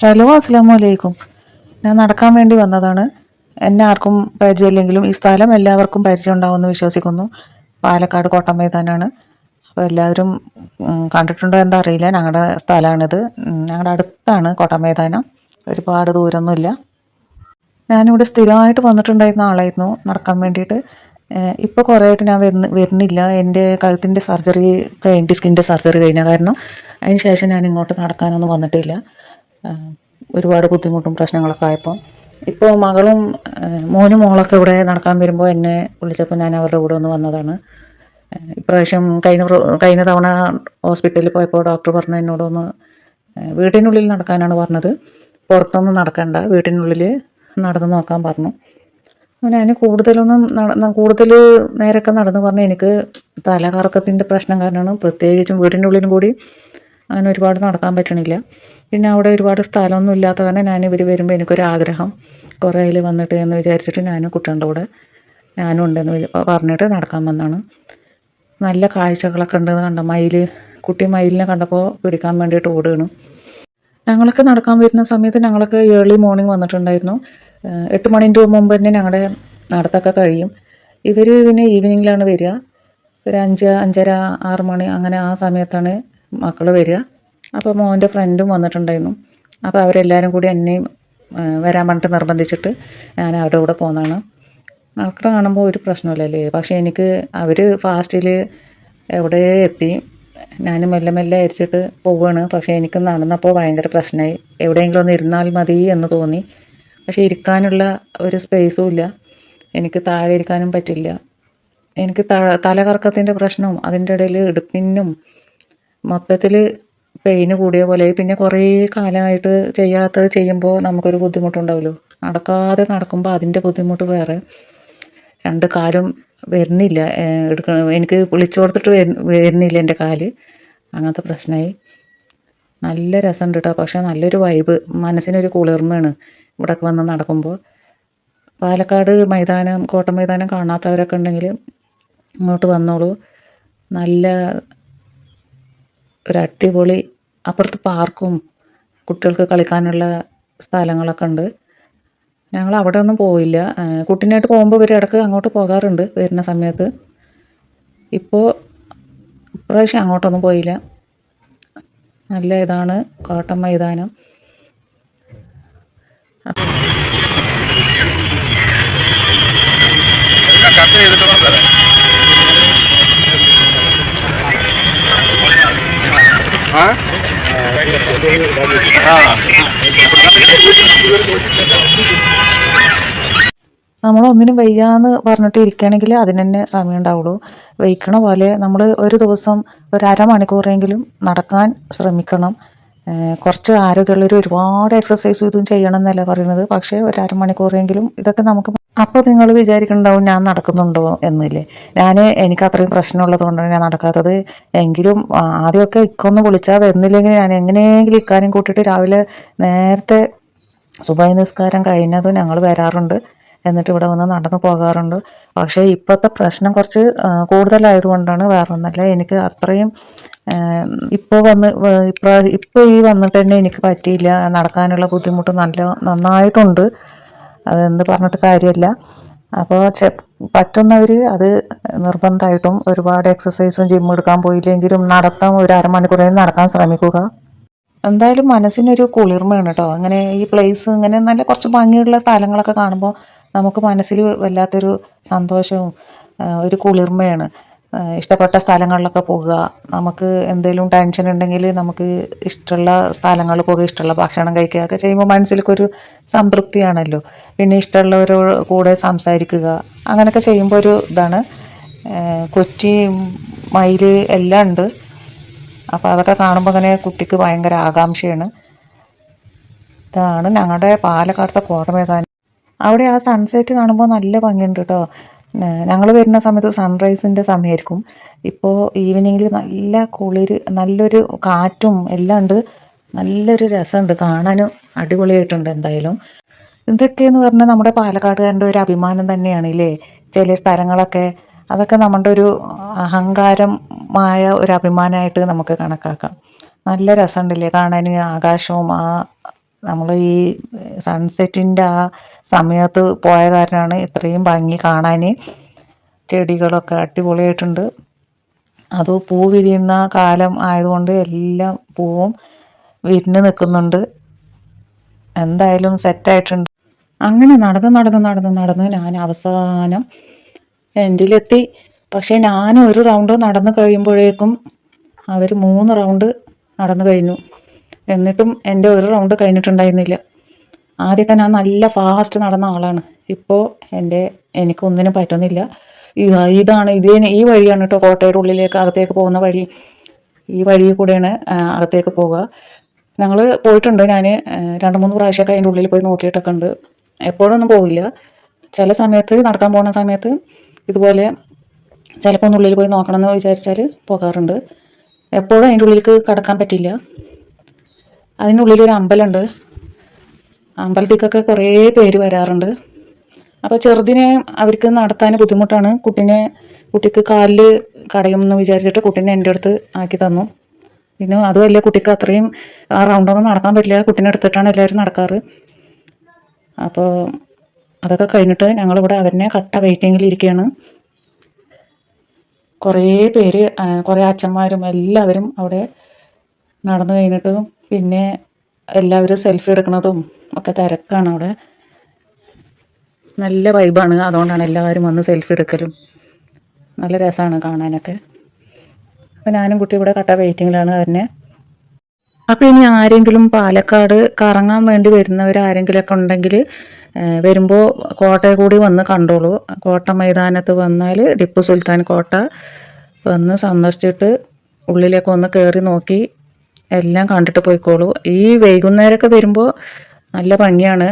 Hello, അസ്സാം വലൈക്കും. ഞാൻ നടക്കാൻ വേണ്ടി വന്നതാണ്. എന്നെ ആർക്കും പരിചയമില്ലെങ്കിലും ഈ സ്ഥലം എല്ലാവർക്കും പരിചയം ഉണ്ടാവുമെന്ന് വിശ്വസിക്കുന്നു. പാലക്കാട് കോട്ട മൈതാനാണ്. അപ്പോൾ എല്ലാവരും കണ്ടിട്ടുണ്ടോ എന്താ അറിയില്ല. ഞങ്ങളുടെ സ്ഥലമാണിത്. ഞങ്ങളുടെ അടുത്താണ് കോട്ട മൈതാനം. ഒരുപാട് ദൂരമൊന്നുമില്ല. ഞാനിവിടെ സ്ഥിരമായിട്ട് വന്നിട്ടുണ്ടായിരുന്ന ആളായിരുന്നു നടക്കാൻ വേണ്ടിയിട്ട്. ഇപ്പോൾ കുറേ ആയിട്ട് ഞാൻ വരുന്നില്ല. എൻ്റെ കഴുത്തിൻ്റെ സർജറി ഡിസ്കിൻ്റെ സർജറി കഴിഞ്ഞ കാരണം അതിന് ശേഷം ഞാൻ ഇങ്ങോട്ട് നടക്കാനൊന്നും വന്നിട്ടില്ല. ഒരുപാട് ബുദ്ധിമുട്ടും പ്രശ്നങ്ങളൊക്കെ ആയപ്പോൾ ഇപ്പോൾ മകളും മോനും മോളൊക്കെ ഇവിടെ നടക്കാൻ വരുമ്പോൾ എന്നെ വിളിച്ചപ്പോൾ ഞാൻ അവരുടെ കൂടെ ഒന്ന് വന്നതാണ്. ഇപ്രാവശ്യം കഴിഞ്ഞ തവണ ഹോസ്പിറ്റലിൽ പോയപ്പോൾ ഡോക്ടർ പറഞ്ഞു എന്നോടൊന്ന് വീട്ടിനുള്ളിൽ നടക്കാനാണ് പറഞ്ഞത്. പുറത്തൊന്നും നടക്കണ്ട, വീട്ടിനുള്ളിൽ നടന്ന് നോക്കാൻ പറഞ്ഞു. ഞാൻ കൂടുതൽ നേരമൊക്കെ നടന്ന് പറഞ്ഞാൽ എനിക്ക് തലകറക്കത്തിൻ്റെ പ്രശ്നം കാരണമാണ്. പ്രത്യേകിച്ചും വീടിനുള്ളിലും കൂടി അങ്ങനെ ഒരുപാട് നടക്കാൻ പറ്റണില്ല. പിന്നെ അവിടെ ഒരുപാട് സ്ഥലമൊന്നും ഇല്ലാത്ത കാരണം ഞാൻ ഇവർ വരുമ്പോൾ എനിക്കൊരാഗ്രഹം കുറേ അതിൽ വന്നിട്ട് എന്ന് വിചാരിച്ചിട്ട് ഞാനും കുട്ടികളുടെ കൂടെ ഞാനും ഉണ്ടെന്ന് പറഞ്ഞിട്ട് നടക്കാൻ വന്നതാണ്. നല്ല കാഴ്ചകളൊക്കെ ഉണ്ടെന്ന് കണ്ട കുട്ടി മയിലിനെ കണ്ടപ്പോൾ പിടിക്കാൻ വേണ്ടിയിട്ട് ഓടുകയാണ്. ഞങ്ങളൊക്കെ നടക്കാൻ വരുന്ന സമയത്ത് ഞങ്ങളൊക്കെ ഏർലി മോർണിംഗ് വന്നിട്ടുണ്ടായിരുന്നു. 8 മണിൻ്റെ മുമ്പ് തന്നെ ഞങ്ങളുടെ നടത്തൊക്കെ കഴിയും. ഇവർ പിന്നെ ഈവനിങ്ങിലാണ് വരിക. ഒരു 5, 5:30, 6 മണി അങ്ങനെ ആ സമയത്താണ് മക്കൾ വരിക. അപ്പോൾ മോൻ്റെ ഫ്രണ്ടും വന്നിട്ടുണ്ടായിരുന്നു. അപ്പോൾ അവരെല്ലാവരും കൂടി എന്നെയും വരാൻ പറഞ്ഞിട്ട് നിർബന്ധിച്ചിട്ട് ഞാൻ അവരുടെ കൂടെ പോകുന്നതാണ്. നടക്കണ കാണുമ്പോൾ ഒരു പ്രശ്നമില്ലല്ലേ, പക്ഷേ എനിക്ക് അവർ ഫാസ്റ്റിൽ എവിടെ എത്തി. ഞാൻ മെല്ലെ മെല്ലെ അരിച്ചിട്ട് പോവുകയാണ്. പക്ഷേ എനിക്ക് നടന്നപ്പോൾ ഭയങ്കര പ്രശ്നമായി. എവിടെയെങ്കിലും ഒന്ന് ഇരുന്നാൽ മതി എന്ന് തോന്നി. പക്ഷേ ഇരിക്കാനുള്ള ഒരു സ്പേസും ഇല്ല. എനിക്ക് താഴെ ഇരിക്കാനും പറ്റില്ല. എനിക്ക് തലകറക്കത്തിൻ്റെ പ്രശ്നവും അതിൻ്റെ ഇടയിൽ ഇടുപ്പിനും മൊത്തത്തിൽ പെയിന് കൂടിയ പോലെ. പിന്നെ കുറേ കാലമായിട്ട് ചെയ്യാത്തത് ചെയ്യുമ്പോൾ നമുക്കൊരു ബുദ്ധിമുട്ടുണ്ടാവുമല്ലോ. നടക്കുമ്പോൾ അതിൻ്റെ ബുദ്ധിമുട്ട് വേറെ. 2 കാലും വരുന്നില്ല. എനിക്ക് വിളിച്ചു കൊടുത്തിട്ട് വരുന്നില്ല എൻ്റെ കാല്. അങ്ങനത്തെ പ്രശ്നമായി. നല്ല രസമുണ്ട് കേട്ടോ. പക്ഷേ നല്ലൊരു വൈബ്, മനസ്സിനൊരു കുളിർമയാണ് ഇവിടെയൊക്കെ വന്ന് നടക്കുമ്പോൾ. പാലക്കാട് മൈതാനം, കോട്ട മൈതാനം കാണാത്തവരൊക്കെ ഉണ്ടെങ്കിൽ ഇങ്ങോട്ട് വന്നോളൂ. നല്ല ഒരു അടിപൊളി, അപ്പുറത്ത് പാർക്കും കുട്ടികൾക്ക് കളിക്കാനുള്ള സ്ഥലങ്ങളൊക്കെ ഉണ്ട്. ഞങ്ങൾ അവിടെ ഒന്നും പോയില്ല. കുട്ടീനായിട്ട് പോകുമ്പോൾ ഇവർ ഇടയ്ക്ക് അങ്ങോട്ട് പോകാറുണ്ട് വരുന്ന സമയത്ത്. ഇപ്രാവശ്യം അങ്ങോട്ടൊന്നും പോയില്ല. നല്ല ഇതാണ് കോട്ട മൈതാനം. നമ്മളൊന്നിനും വയ്യാന്ന് പറഞ്ഞിട്ട് ഇരിക്കുകയാണെങ്കിൽ അതിന് തന്നെ സമയം ഉണ്ടാവുള്ളൂ. വയ്ക്കണ പോലെ നമ്മൾ ഒരു ദിവസം ഒരു അരമണിക്കൂറെങ്കിലും നടക്കാൻ ശ്രമിക്കണം. കുറച്ച് ആരോഗ്യമുള്ളവർ ഒരുപാട് എക്സസൈസ് ഇതും ചെയ്യണം എന്നല്ല പറയുന്നത്. പക്ഷേ ഒരു അരമണിക്കൂറെങ്കിലും ഇതൊക്കെ നമുക്ക്. അപ്പോൾ നിങ്ങൾ വിചാരിക്കുന്നുണ്ടാവും ഞാൻ നടക്കുന്നുണ്ടോ എന്നില്ലേ. എനിക്ക് അത്രയും പ്രശ്നമുള്ളത് കൊണ്ടാണ് ഞാൻ നടക്കാത്തത്. എങ്കിലും ആദ്യമൊക്കെ ഇക്കൊന്ന് വിളിച്ചാൽ വരുന്നില്ലെങ്കിൽ ഞാൻ എങ്ങനെയെങ്കിലും ഇക്കാനും കൂട്ടിയിട്ട് രാവിലെ നേരത്തെ സുബഹി നിസ്കാരം കഴിഞ്ഞതും ഞങ്ങൾ വരാറുണ്ട്. എന്നിട്ട് ഇവിടെ വന്ന് നടന്നു പോകാറുണ്ട്. പക്ഷേ ഇപ്പോഴത്തെ പ്രശ്നം കുറച്ച് കൂടുതലായതുകൊണ്ടാണ്, വേറെ ഒന്നല്ല. എനിക്ക് അത്രയും ഇപ്പോൾ ഈ വന്നിട്ട് തന്നെ എനിക്ക് പറ്റിയില്ല. നടക്കാനുള്ള ബുദ്ധിമുട്ട് നന്നായിട്ടുണ്ട്. അതെന്ത് പറഞ്ഞിട്ട് കാര്യമില്ല. അപ്പോൾ പറ്റുന്നവർ അത് നിർബന്ധമായിട്ടും ഒരുപാട് എക്സസൈസും ജിം എടുക്കാൻ പോയില്ലെങ്കിലും ഒരു അരമണിക്കൂറേലും നടക്കാൻ ശ്രമിക്കുക. എന്തായാലും മനസ്സിനൊരു കുളിർമയാണ് കേട്ടോ. അങ്ങനെ ഈ പ്ലേസ് ഇങ്ങനെ നല്ല കുറച്ച് ഭംഗിയുള്ള സ്ഥലങ്ങളൊക്കെ കാണുമ്പോൾ നമുക്ക് മനസ്സിൽ വല്ലാത്തൊരു സന്തോഷവും ഒരു കുളിർമയാണ്. ഇഷ്ടപ്പെട്ട സ്ഥലങ്ങളിലൊക്കെ പോകുക. നമുക്ക് എന്തെങ്കിലും ടെൻഷൻ ഉണ്ടെങ്കിൽ നമുക്ക് ഇഷ്ടമുള്ള സ്ഥലങ്ങളിൽ പോകുക, ഇഷ്ടമുള്ള ഭക്ഷണം കഴിക്കുകയൊക്കെ ചെയ്യുമ്പോൾ മനസ്സിലേക്കൊരു സംതൃപ്തിയാണല്ലോ. പിന്നെ ഇഷ്ടമുള്ളവരോട് കൂടെ സംസാരിക്കുക, അങ്ങനെയൊക്കെ ചെയ്യുമ്പോൾ ഒരു ഇതാണ്. കൊച്ചി മയിൽ എല്ലാം ഉണ്ട്. അപ്പോൾ അതൊക്കെ കാണുമ്പോൾ അങ്ങനെ കുട്ടിക്ക് ഭയങ്കര ആകാംക്ഷയാണ്. ഇതാണ് ഞങ്ങളുടെ പാലക്കാടത്തെ കോട്ട മൈതാനം. അവിടെ ആ സൺസെറ്റ് കാണുമ്പോൾ നല്ല ഭംഗിയുണ്ട് കേട്ടോ. ഞങ്ങൾ വരുന്ന സമയത്ത് സൺറൈസിൻ്റെ സമയമായിരിക്കും. ഇപ്പോൾ ഈവനിങ്ങിൽ നല്ല നല്ലൊരു കാറ്റും എല്ലാം ഉണ്ട്. നല്ലൊരു രസമുണ്ട്, കാണാനും അടിപൊളിയായിട്ടുണ്ട്. എന്തായാലും ഇതൊക്കെയെന്ന് പറഞ്ഞാൽ നമ്മുടെ പാലക്കാടുകാരുടെ ഒരു അഭിമാനം തന്നെയാണ് ഇല്ലേ. ചില സ്ഥലങ്ങളൊക്കെ അതൊക്കെ നമ്മുടെ ഒരു അഹങ്കാരമായ ഒരു അഭിമാനമായിട്ട് നമുക്ക് കണക്കാക്കാം. നല്ല രസമുണ്ടല്ലേ കാണാൻ. ആകാശവും ആ നമ്മൾ ഈ സൺസെറ്റിൻ്റെ ആ സമയത്ത് പോയ കാരണമാണ് ഇത്രയും ഭംഗി കാണാൻ. ചെടികളൊക്കെ അടിപൊളിയായിട്ടുണ്ട്. അത് പൂ വിരിയുന്ന കാലം ആയതുകൊണ്ട് എല്ലാ പൂവും വിരിഞ്ഞ് നിൽക്കുന്നുണ്ട്. എന്തായാലും സെറ്റായിട്ടുണ്ട്. അങ്ങനെ നടന്ന് ഞാൻ അവസാനം എൻഡിലെത്തി. പക്ഷേ ഞാൻ ഒരു റൗണ്ട് നടന്ന് കഴിയുമ്പോഴേക്കും അവർ 3 റൗണ്ട് നടന്നു കഴിഞ്ഞു. എന്നിട്ടും എൻ്റെ ഒരു റൗണ്ട് കഴിഞ്ഞിട്ടുണ്ടായിരുന്നില്ല. ആദ്യമൊക്കെ ഞാൻ നല്ല ഫാസ്റ്റ് നടന്ന ആളാണ്. ഇപ്പോൾ എനിക്കൊന്നിനും പറ്റുന്നില്ല. ഈ വഴിയാണ് കേട്ടോ കോട്ടയുടെ ഉള്ളിലേക്ക് അകത്തേക്ക് പോകുന്ന വഴി. ഈ വഴി കൂടെയാണ് അകത്തേക്ക് പോവുക. ഞങ്ങൾ പോയിട്ടുണ്ട്. ഞാൻ 2-3 പ്രാവശ്യമൊക്കെ അതിൻ്റെ ഉള്ളിൽ പോയി നോക്കിയിട്ടൊക്കെ ഉണ്ട്. എപ്പോഴൊന്നും പോവില്ല. ചില സമയത്ത് നടക്കാൻ പോകുന്ന സമയത്ത് ഇതുപോലെ ചിലപ്പോൾ ഒന്നുള്ളിൽ പോയി നോക്കണമെന്ന് വിചാരിച്ചാൽ പോകാറുണ്ട്. എപ്പോഴും അതിൻ്റെ ഉള്ളിലേക്ക് കടക്കാൻ പറ്റില്ല. അതിനുള്ളിലൊരു അമ്പലമുണ്ട്. അമ്പലത്തേക്കൊക്കെ കുറേ പേര് വരാറുണ്ട്. അപ്പോൾ ചെറുതിനെ അവർക്ക് നടത്താൻ ബുദ്ധിമുട്ടാണ്. കുട്ടിക്ക് കാലിൽ കടയുമെന്ന് വിചാരിച്ചിട്ട് കുട്ടീനെ എൻ്റെ അടുത്ത് ആക്കി തന്നു. പിന്നെ അതുമല്ല, കുട്ടിക്ക് അത്രയും ആ റൗണ്ടൊന്നും നടക്കാൻ പറ്റില്ല. കുട്ടീനെ എടുത്തിട്ടാണ് എല്ലാവരും നടക്കാറ്. അപ്പോൾ അതൊക്കെ കഴിഞ്ഞിട്ട് ഞങ്ങളിവിടെ അവരെ കട്ട വെയിറ്റിങ്ങിൽ ഇരിക്കുകയാണ്. കുറേ പേര്, കുറേ അച്ഛന്മാരും എല്ലാവരും അവിടെ നടന്നു കഴിഞ്ഞിട്ട് പിന്നെ എല്ലാവരും സെൽഫി എടുക്കുന്നതും ഒക്കെ തിരക്കാണ് അവിടെ. നല്ല വൈബാണ്. അതുകൊണ്ടാണ് എല്ലാവരും വന്ന് സെൽഫി എടുക്കലും. നല്ല രസമാണ് കാണാനൊക്കെ. അപ്പോൾ ഞാനും കുട്ടി ഇവിടെ കട്ട വെയിറ്റിങ്ങിലാണ് തന്നെ. അപ്പോൾ ഇനി ആരെങ്കിലും പാലക്കാട് കറങ്ങാൻ വേണ്ടി വരുന്നവരാരെങ്കിലുമൊക്കെ ഉണ്ടെങ്കിൽ വരുമ്പോൾ കോട്ടയിൽ കൂടി വന്ന് കണ്ടോളൂ. കോട്ട മൈതാനത്ത് വന്നാൽ ടിപ്പു സുൽത്താൻ കോട്ട വന്ന് സന്ദർശിച്ചിട്ട് ഉള്ളിലേക്ക് ഒന്ന് കയറി നോക്കി എല്ലാം കണ്ടിട്ട് പോയിക്കോളൂ. ഈ വൈകുന്നേരമൊക്കെ വരുമ്പോൾ നല്ല ഭംഗിയാണ്.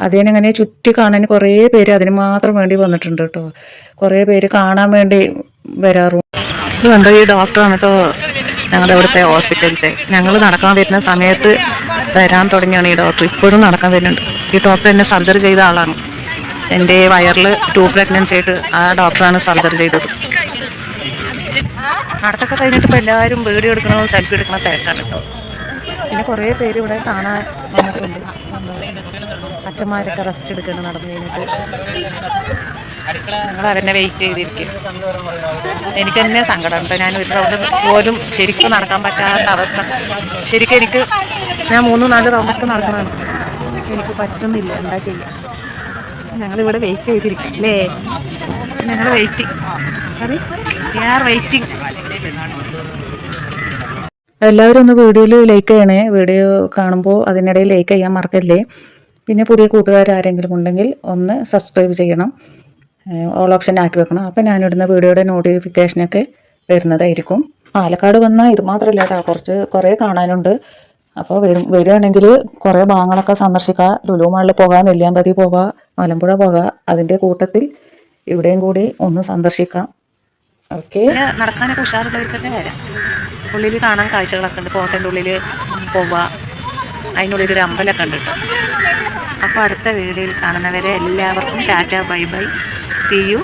അതിനങ്ങനെ ചുറ്റി കാണാൻ കുറേ പേര് അതിന് മാത്രം വേണ്ടി വന്നിട്ടുണ്ട് കേട്ടോ. കുറേ പേര് കാണാൻ വേണ്ടി വരാറുണ്ട്. ഇത് കണ്ടോ, ഈ ഡോക്ടറാണ് കേട്ടോ ഞങ്ങളുടെ ഇവിടുത്തെ ഹോസ്പിറ്റലിലത്തെ. ഞങ്ങൾ നടക്കാൻ വരുന്ന സമയത്ത് വരാൻ തുടങ്ങിയാണ് ഈ ഡോക്ടർ. ഇപ്പോഴും നടക്കാൻ വരുന്നുണ്ട്. ഈ ഡോക്ടർ എന്നെ സർജറി ചെയ്ത ആളാണ്. എൻ്റെ വയറിൽ 2 പ്രഗ്നൻസി ആയിട്ട് ആ ഡോക്ടറാണ് സർജറി ചെയ്തത്. നടത്തൊക്കെ കഴിഞ്ഞിട്ട് ഇപ്പോൾ എല്ലാവരും വീഡിയോ എടുക്കണോ സെൽഫി എടുക്കണോ തിരക്കാണ് കേട്ടോ. പിന്നെ കുറേ പേര് ഇവിടെ കാണാൻ വന്നിട്ടുണ്ട്. അച്ഛന്മാരൊക്കെ റെസ്റ്റ് എടുക്കണം നടന്നു കഴിഞ്ഞിട്ട്. ഞങ്ങൾ അവരെ വെയിറ്റ് ചെയ്തിരിക്കും. എനിക്ക് തന്നെ സങ്കടമുണ്ട്. ഞാൻ ഒരു റൗണ്ട് പോലും ശരിക്കും നടക്കാൻ പറ്റാത്ത അവസ്ഥ. ശരിക്കും ഞാൻ 3-4 റൗണ്ടൊക്കെ നടക്കണമാണ്. എനിക്ക് പറ്റുന്നില്ല. എന്താ ചെയ്യുക? ഞങ്ങളിവിടെ വെയിറ്റ് ചെയ്തിരിക്കും അല്ലേ? ഞങ്ങൾ വെയിറ്റിംഗ്. എല്ലാവരും ഒന്ന് വീഡിയോയിൽ ലൈക്ക് ചെയ്യണേ. വീഡിയോ കാണുമ്പോൾ അതിനിടയിൽ ലൈക്ക് ചെയ്യാൻ മറക്കല്ലേ. പിന്നെ പുതിയ കൂട്ടുകാരാരെങ്കിലും ഉണ്ടെങ്കിൽ ഒന്ന് സബ്സ്ക്രൈബ് ചെയ്യണം. ഓൾ ഓപ്ഷൻ ആക്കി വെക്കണം. അപ്പോൾ ഞാനിടുന്ന വീഡിയോയുടെ നോട്ടിഫിക്കേഷനൊക്കെ വരുന്നതായിരിക്കും. പാലക്കാട് വന്നാൽ ഇത് മാത്രമല്ല കേട്ടോ, കുറേ കാണാനുണ്ട്. അപ്പോൾ വരികയാണെങ്കിൽ കുറേ ഭാഗങ്ങളൊക്കെ സന്ദർശിക്കുക. ലുലു മാളിൽ പോകാം, നെല്ലിയാമ്പതി പോകാം, മലമ്പുഴ പോകാം. അതിൻ്റെ കൂട്ടത്തിൽ ഇവിടെയും കൂടി ഒന്ന് സന്ദർശിക്കാം. ഓക്കെ, നടക്കാനൊക്കെ ഉഷാറുള്ളവർക്കൊക്കെ വരാം. ഉള്ളിൽ കാണാൻ കാഴ്ചകളൊക്കെ ഉണ്ട്. കോട്ടൻ്റെ ഉള്ളിൽ പോവുക. അതിനുള്ളിലൊരു അമ്പലമൊക്കെ ഉണ്ട് കേട്ടോ. അപ്പോൾ അടുത്ത വീഡിയോയിൽ കാണുന്നവരെ എല്ലാവർക്കും tata, bye bye, see you,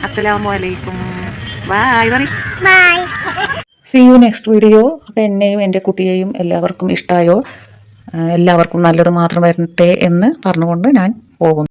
അസ്സലാമു അലൈക്കും, bye. See you next video. അപ്പോൾ എന്നെയും എൻ്റെ കുട്ടിയെയും എല്ലാവർക്കും ഇഷ്ടമായോ? എല്ലാവർക്കും നല്ലത് മാത്രം വരട്ടെ എന്ന് പറഞ്ഞുകൊണ്ട് ഞാൻ പോകുന്നു.